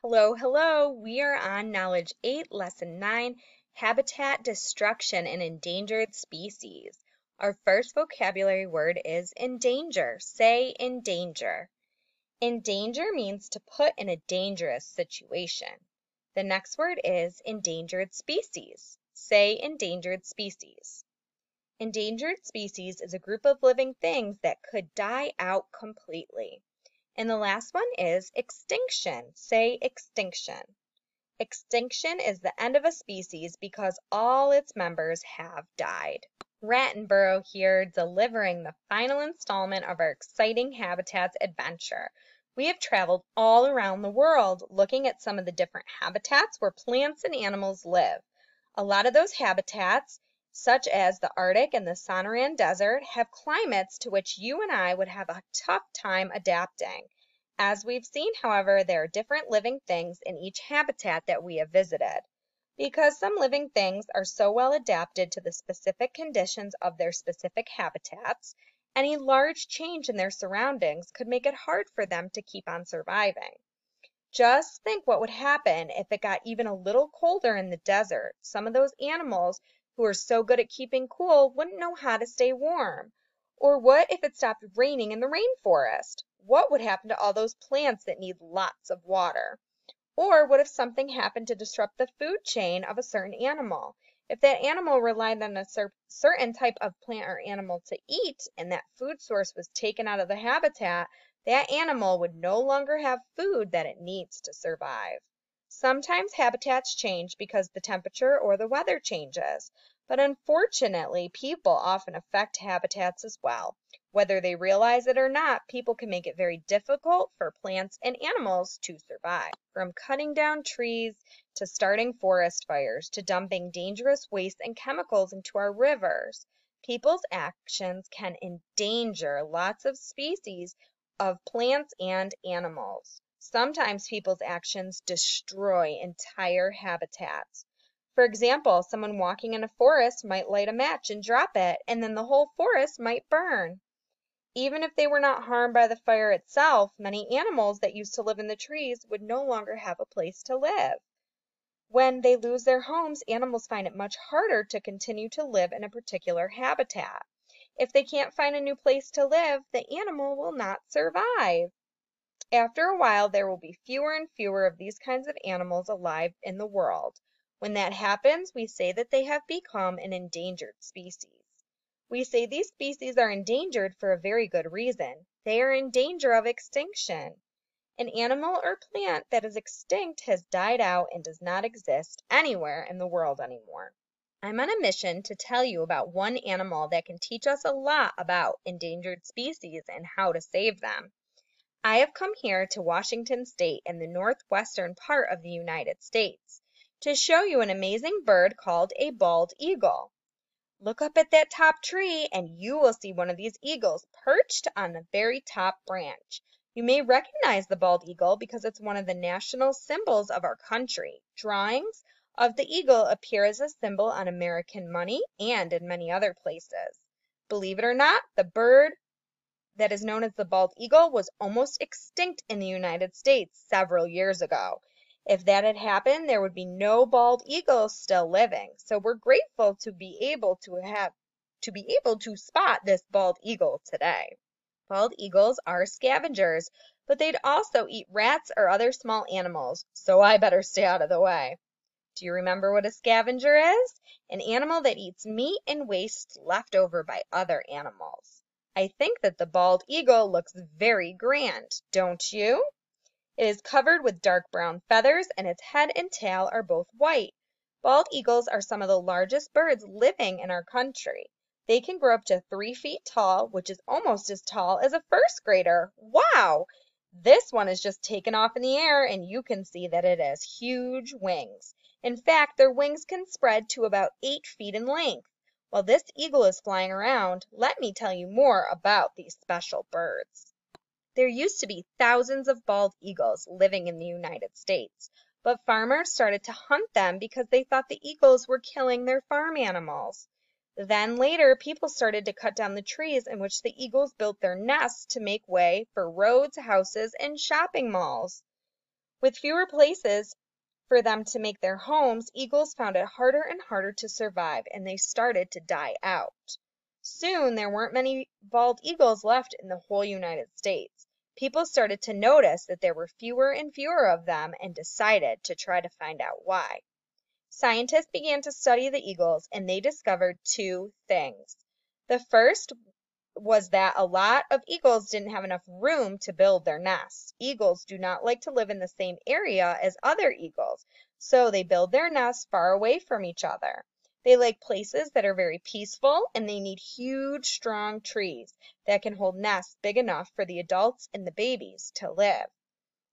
Hello, hello. We are on Knowledge 8, Lesson 9, Habitat Destruction in Endangered Species. Our first vocabulary word is endanger. Say endanger. Endanger means to put in a dangerous situation. The next word is endangered species. Say endangered species. Endangered species is a group of living things that could die out completely. And the last one is extinction. Say extinction. Extinction is the end of a species because all its members have died. Rattenborough here, delivering the final installment of our exciting habitats adventure. We have traveled all around the world looking at some of the different habitats where plants and animals live. A lot of those habitats, such as the Arctic and the Sonoran Desert, have climates to which you and I would have a tough time adapting. As we've seen, however, there are different living things in each habitat that we have visited. Because some living things are so well adapted to the specific conditions of their specific habitats, any large change in their surroundings could make it hard for them to keep on surviving. Just think what would happen if it got even a little colder in the desert. Some of those animals who are so good at keeping cool wouldn't know how to stay warm. Or what if it stopped raining in the rainforest? What would happen to all those plants that need lots of water? Or what if something happened to disrupt the food chain of a certain animal? If that animal relied on a certain type of plant or animal to eat and that food source was taken out of the habitat, that animal would no longer have food that it needs to survive. Sometimes habitats change because the temperature or the weather changes, but unfortunately, people often affect habitats as well. Whether they realize it or not, people can make it very difficult for plants and animals to survive. From cutting down trees to starting forest fires to dumping dangerous waste and chemicals into our rivers, people's actions can endanger lots of species of plants and animals. Sometimes people's actions destroy entire habitats. For example, someone walking in a forest might light a match and drop it, and then the whole forest might burn. Even if they were not harmed by the fire itself, many animals that used to live in the trees would no longer have a place to live. When they lose their homes, animals find it much harder to continue to live in a particular habitat. If they can't find a new place to live, the animal will not survive. After a while, there will be fewer and fewer of these kinds of animals alive in the world. When that happens, we say that they have become an endangered species. We say these species are endangered for a very good reason. They are in danger of extinction. An animal or plant that is extinct has died out and does not exist anywhere in the world anymore. I'm on a mission to tell you about one animal that can teach us a lot about endangered species and how to save them. I have come here to Washington State in the northwestern part of the United States to show you an amazing bird called a bald eagle. Look up at that top tree and you will see one of these eagles perched on the very top branch. You may recognize the bald eagle because it's one of the national symbols of our country. Drawings of the eagle appear as a symbol on American money and in many other places. Believe it or not, the bird that is known as the bald eagle was almost extinct in the United States several years ago. If that had happened, there would be no bald eagles still living. So we're grateful to be able to spot this bald eagle today. Bald eagles are scavengers, but they'd also eat rats or other small animals, so I better stay out of the way. Do you remember what a scavenger is? An animal that eats meat and waste left over by other animals. I think that the bald eagle looks very grand, don't you? It is covered with dark brown feathers and its head and tail are both white. Bald eagles are some of the largest birds living in our country. They can grow up to 3 feet tall, which is almost as tall as a first grader. Wow! This one is just taken off in the air and you can see that it has huge wings. In fact, their wings can spread to about 8 feet in length. While this eagle is flying around, let me tell you more about these special birds. There used to be thousands of bald eagles living in the United States, but farmers started to hunt them because they thought the eagles were killing their farm animals. Then later, people started to cut down the trees in which the eagles built their nests to make way for roads, houses, and shopping malls. With fewer places for them to make their homes, eagles found it harder and harder to survive, and they started to die out. Soon there weren't many bald eagles left in the whole United States. People started to notice that there were fewer and fewer of them and decided to try to find out why. Scientists began to study the eagles, and they discovered two things. The first was that a lot of eagles didn't have enough room to build their nests. Eagles do not like to live in the same area as other eagles, so they build their nests far away from each other. They like places that are very peaceful, and they need huge, strong trees that can hold nests big enough for the adults and the babies to live.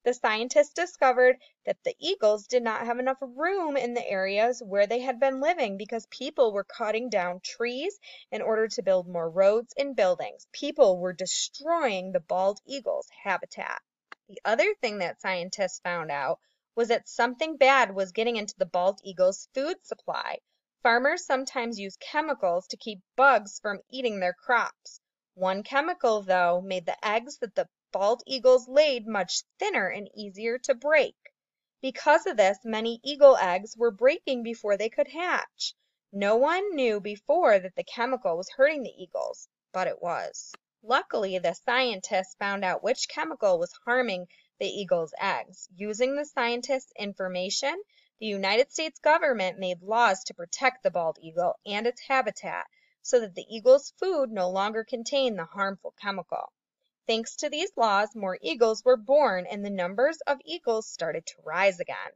The scientists discovered that the eagles did not have enough room in the areas where they had been living because people were cutting down trees in order to build more roads and buildings. People were destroying the bald eagle's habitat. The other thing that scientists found out was that something bad was getting into the bald eagle's food supply. Farmers sometimes use chemicals to keep bugs from eating their crops. One chemical, though, made the eggs that the bald eagles laid much thinner and easier to break. Because of this, many eagle eggs were breaking before they could hatch. No one knew before that the chemical was hurting the eagles, but it was. Luckily, the scientists found out which chemical was harming the eagles' eggs. Using the scientists' information, the United States government made laws to protect the bald eagle and its habitat so that the eagle's food no longer contained the harmful chemical. Thanks to these laws, more eagles were born and the numbers of eagles started to rise again.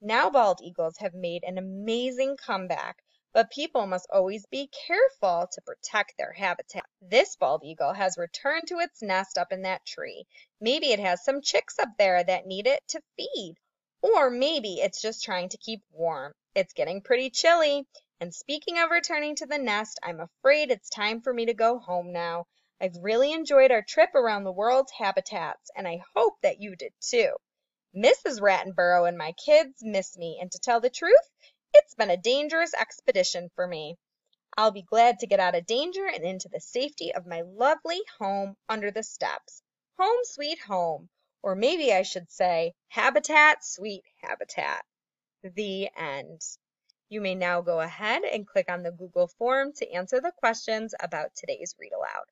Now bald eagles have made an amazing comeback, but people must always be careful to protect their habitat. This bald eagle has returned to its nest up in that tree. Maybe it has some chicks up there that need it to feed, or maybe it's just trying to keep warm. It's getting pretty chilly, and speaking of returning to the nest, I'm afraid it's time for me to go home now. I've really enjoyed our trip around the world's habitats, and I hope that you did too. Mrs. Rattenborough and my kids miss me, and to tell the truth, it's been a dangerous expedition for me. I'll be glad to get out of danger and into the safety of my lovely home under the steps. Home sweet home, or maybe I should say, habitat sweet habitat. The end. You may now go ahead and click on the Google form to answer the questions about today's read aloud.